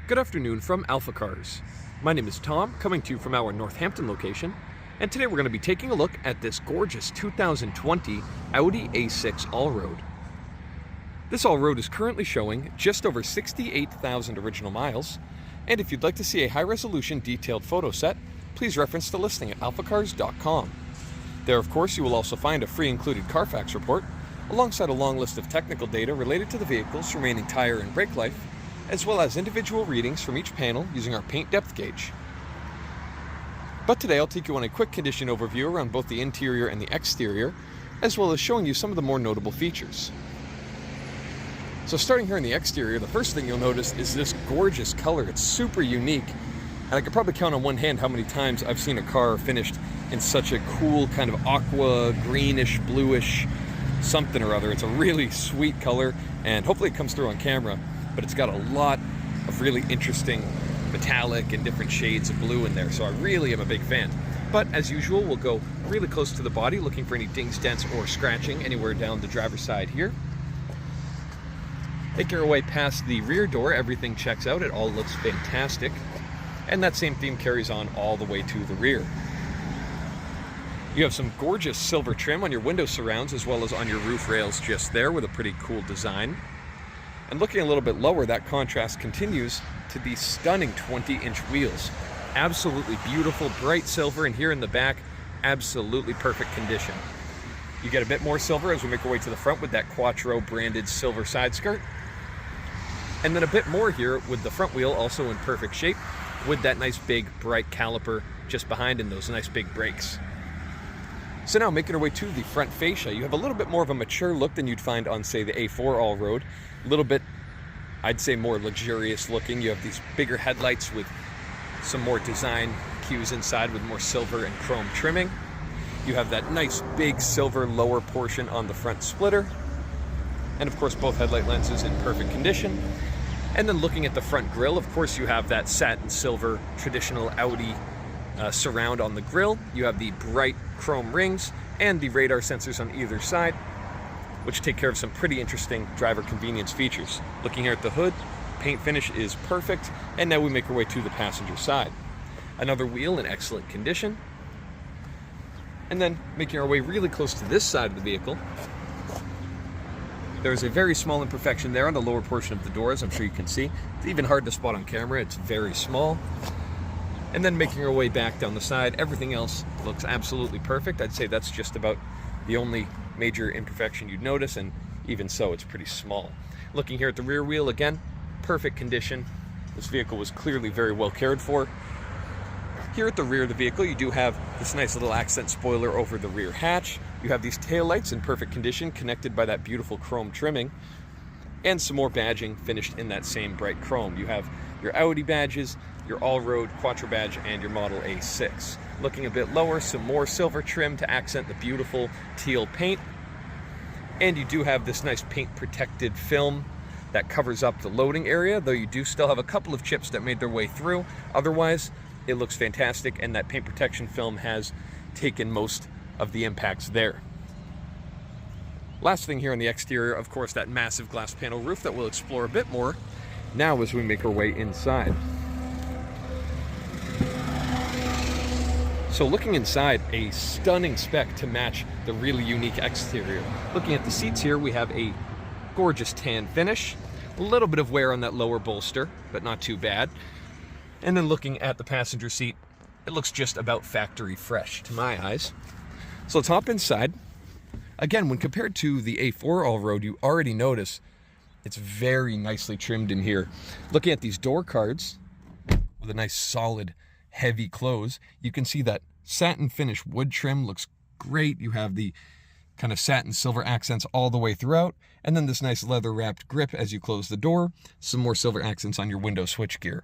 Good afternoon from AlphaCars. My name is Tom, coming to you from our Northampton location, and today we're going to be taking a look at this gorgeous 2020 Audi A6 Allroad. This Allroad is currently showing just over 68,000 original miles, and if you'd like to see a high-resolution detailed photo set, please reference the listing at alphacars.com. There, of course, you will also find a free included Carfax report, alongside a long list of technical data related to the vehicle's remaining tire and brake life, as well as individual readings from each panel using our paint depth gauge. But today I'll take you on a quick condition overview around both the interior and the exterior, as well as showing you some of the more notable features. So starting here in the exterior, the first thing you'll notice is this gorgeous color. It's super unique, and I could probably count on one hand how many times I've seen a car finished in such a cool kind of aqua, greenish, bluish something or other. It's a really sweet color, and hopefully it comes through on camera. But it's got a lot of really interesting metallic and different shades of blue in there, so I really am a big fan. But as usual, we'll go really close to the body, looking for any dings, dents, or scratching anywhere down the driver's side here. Making our way past the rear door, everything checks out, it all looks fantastic. And that same theme carries on all the way to the rear. You have some gorgeous silver trim on your window surrounds, as well as on your roof rails just there, with a pretty cool design. And looking a little bit lower, that contrast continues to these stunning 20-inch wheels. Absolutely beautiful, bright silver, and here in the back, absolutely perfect condition. You get a bit more silver as we make our way to the front with that Quattro branded silver side skirt. And then a bit more here with the front wheel also in perfect shape, with that nice big bright caliper just behind and those nice big brakes. So now making our way to the front fascia, you have a little bit more of a mature look than you'd find on, say, the A4 Allroad. A little bit, I'd say, more luxurious looking. You have these bigger headlights with some more design cues inside with more silver and chrome trimming. You have that nice big silver lower portion on the front splitter. And of course, both headlight lenses in perfect condition. And then looking at the front grille, of course, you have that satin silver traditional Audi surround on the grille. You have the bright chrome rings and the radar sensors on either side, which take care of some pretty interesting driver convenience features. Looking here at the hood, paint finish is perfect, and now we make our way to the passenger side. Another wheel in excellent condition. And then making our way really close to this side of the vehicle, there's a very small imperfection there on the lower portion of the door, as I'm sure you can see. It's even hard to spot on camera, it's very small. And then making our way back down the side, everything else looks absolutely perfect. I'd say that's just about the only major imperfection you'd notice, and even so, it's pretty small. Looking here at the rear wheel, again, perfect condition. This vehicle was clearly very well cared for. Here at the rear of the vehicle, you do have this nice little accent spoiler over the rear hatch. You have these taillights in perfect condition, connected by that beautiful chrome trimming, and some more badging finished in that same bright chrome. You have your Audi badges, your Allroad Quattro badge, and your Model A6. Looking a bit lower, some more silver trim to accent the beautiful teal paint. And you do have this nice paint protected film that covers up the loading area, though you do still have a couple of chips that made their way through. Otherwise, it looks fantastic, and that paint protection film has taken most of the impacts there. Last thing here on the exterior, of course, that massive glass panel roof that we'll explore a bit more now as we make our way inside. So looking inside, a stunning spec to match the really unique exterior. Looking at the seats here, we have a gorgeous tan finish, a little bit of wear on that lower bolster, but not too bad. And then looking at the passenger seat, it looks just about factory fresh to my eyes. So let's hop inside. Again, when compared to the A4 Allroad, you already notice it's very nicely trimmed in here. Looking at these door cards with a nice solid heavy close, you can see that satin finish wood trim looks great. You have the kind of satin silver accents all the way throughout, and then this nice leather wrapped grip as you close the door, some more silver accents on your window switch gear.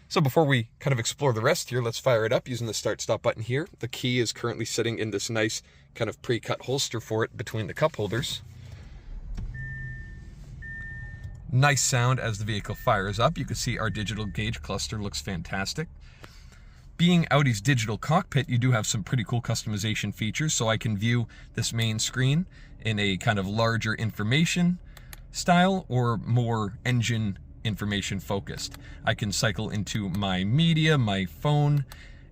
So before we kind of explore the rest here, let's fire it up using the start stop button here. The key is currently sitting in this nice kind of pre-cut holster for it between the cup holders. Nice sound as the vehicle fires up. You can see our digital gauge cluster looks fantastic. Being Audi's digital cockpit, you do have some pretty cool customization features, so I can view this main screen in a kind of larger information style or more engine information focused. I can cycle into my media, my phone,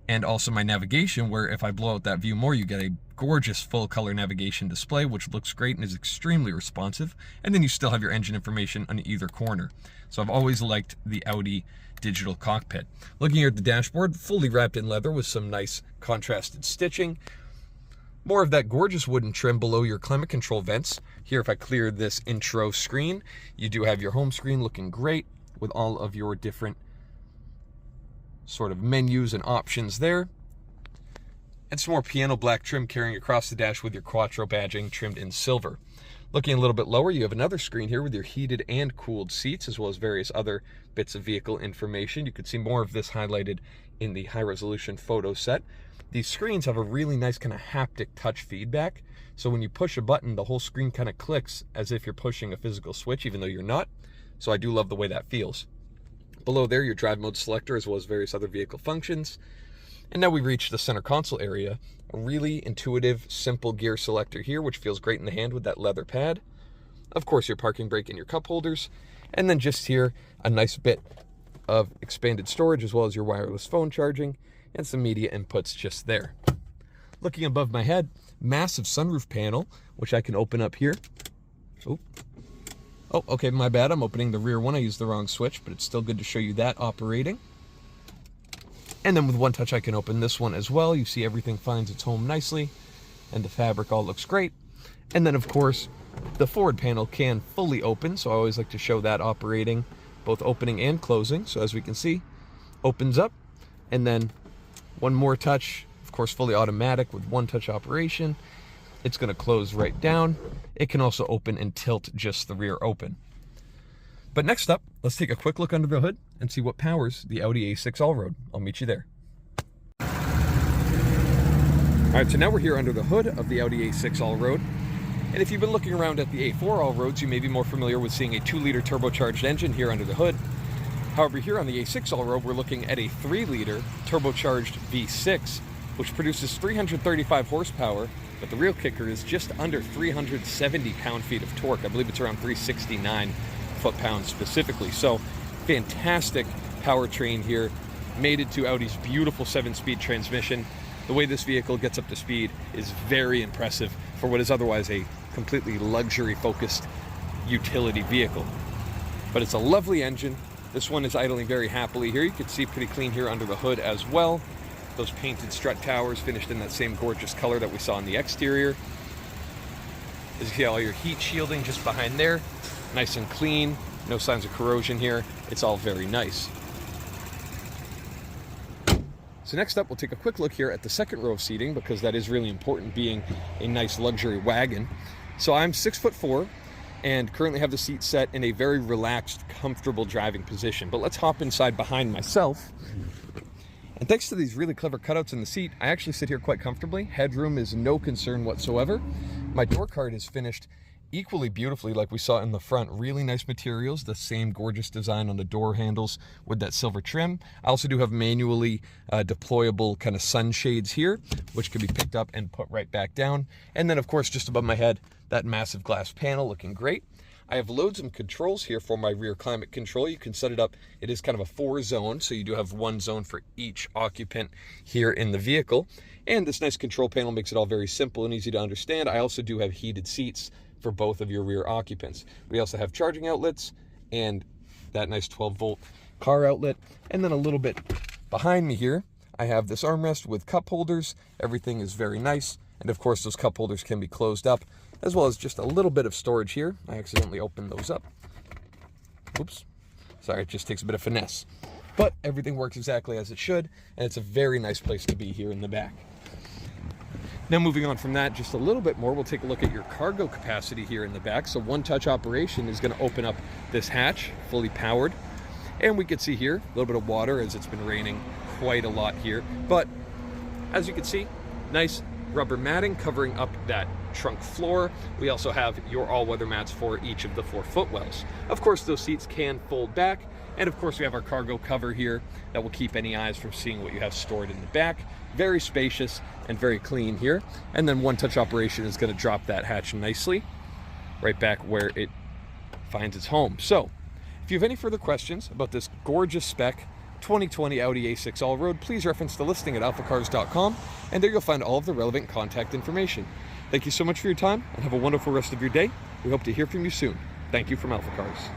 and also my navigation, where if I blow out that view more, you get a gorgeous full color navigation display, which looks great and is extremely responsive. And then you still have your engine information on either corner. So I've always liked the Audi digital cockpit. Looking here at the dashboard, fully wrapped in leather with some nice contrasted stitching. More of that gorgeous wooden trim below your climate control vents. Here, if I clear this intro screen, you do have your home screen looking great with all of your different sort of menus and options there. And some more piano black trim carrying across the dash with your Quattro badging trimmed in silver. Looking a little bit lower, you have another screen here with your heated and cooled seats, as well as various other bits of vehicle information. You can see more of this highlighted in the high-resolution photo set. These screens have a really nice kind of haptic touch feedback. So when you push a button, the whole screen kind of clicks as if you're pushing a physical switch, even though you're not. So I do love the way that feels. Below there, your drive mode selector, as well as various other vehicle functions. And now we reach the center console area. A really intuitive, simple gear selector here, which feels great in the hand with that leather pad. Of course, your parking brake and your cup holders. And then just here, a nice bit of expanded storage, as well as your wireless phone charging and some media inputs just there. Looking above my head, massive sunroof panel, which I can open up here. Oh, okay, my bad. I'm opening the rear one. I used the wrong switch, but it's still good to show you that operating. And then with one touch, I can open this one as well. You see everything finds its home nicely, and the fabric all looks great. And then, of course, the forward panel can fully open, so I always like to show that operating, both opening and closing. So as we can see, opens up, and then one more touch, of course, fully automatic with one touch operation. It's going to close right down. It can also open and tilt just the rear open. But next up, let's take a quick look under the hood and see what powers the Audi A6 Allroad. I'll meet you there. All right, so now we're here under the hood of the Audi A6 Allroad. And if you've been looking around at the A4 Allroads, you may be more familiar with seeing a 2-liter turbocharged engine here under the hood. However, here on the A6 Allroad, we're looking at a 3-liter turbocharged V6, which produces 335 horsepower, but the real kicker is just under 370 pound-feet of torque. I believe it's around 369 foot-pounds specifically. So fantastic powertrain here, mated to Audi's beautiful 7-speed transmission. The way this vehicle gets up to speed is very impressive for what is otherwise a completely luxury-focused utility vehicle. But it's a lovely engine. This one is idling very happily here. You can see pretty clean here under the hood as well. Those painted strut towers finished in that same gorgeous color that we saw on the exterior. As you see, all your heat shielding just behind there. Nice and clean. No signs of corrosion here. It's all very nice. So next up, we'll take a quick look here at the second row of seating, because that is really important, being a nice luxury wagon. So I'm 6'4", and currently have the seat set in a very relaxed, comfortable driving position. But let's hop inside behind myself. And thanks to these really clever cutouts in the seat, I actually sit here quite comfortably. Headroom is no concern whatsoever. My door card is finished equally beautifully like we saw in the front. Really nice materials, the same gorgeous design on the door handles with that silver trim. I also do have manually deployable kind of sunshades here, which can be picked up and put right back down. And then, of course, just above my head, that massive glass panel looking great. I have loads of controls here for my rear climate control. You can set it up. It is kind of a 4-zone, so you do have one zone for each occupant here in the vehicle. And this nice control panel makes it all very simple and easy to understand. I also do have heated seats for both of your rear occupants. We also have charging outlets and that nice 12-volt car outlet. And then a little bit behind me here, I have this armrest with cup holders. Everything is very nice. And of course, those cup holders can be closed up, as well as just a little bit of storage here. I accidentally opened those up. Oops. Sorry, it just takes a bit of finesse. But everything works exactly as it should, and it's a very nice place to be here in the back. Now moving on from that, just a little bit more, we'll take a look at your cargo capacity here in the back. So one-touch operation is going to open up this hatch, fully powered. And we can see here, a little bit of water as it's been raining quite a lot here. But as you can see, nice rubber matting covering up that trunk floor. We also have your all-weather mats for each of the 4 footwells. Of course, those seats can fold back. And of course, we have our cargo cover here that will keep any eyes from seeing what you have stored in the back. Very spacious and very clean here. And then one-touch operation is going to drop that hatch nicely right back where it finds its home. So If you have any further questions about this gorgeous spec 2020 Audi A6 Allroad, please reference the listing at alphacars.com, and there you'll find all of the relevant contact information. Thank you so much for your time, and have a wonderful rest of your day. We hope to hear from you soon. Thank you from AlphaCars.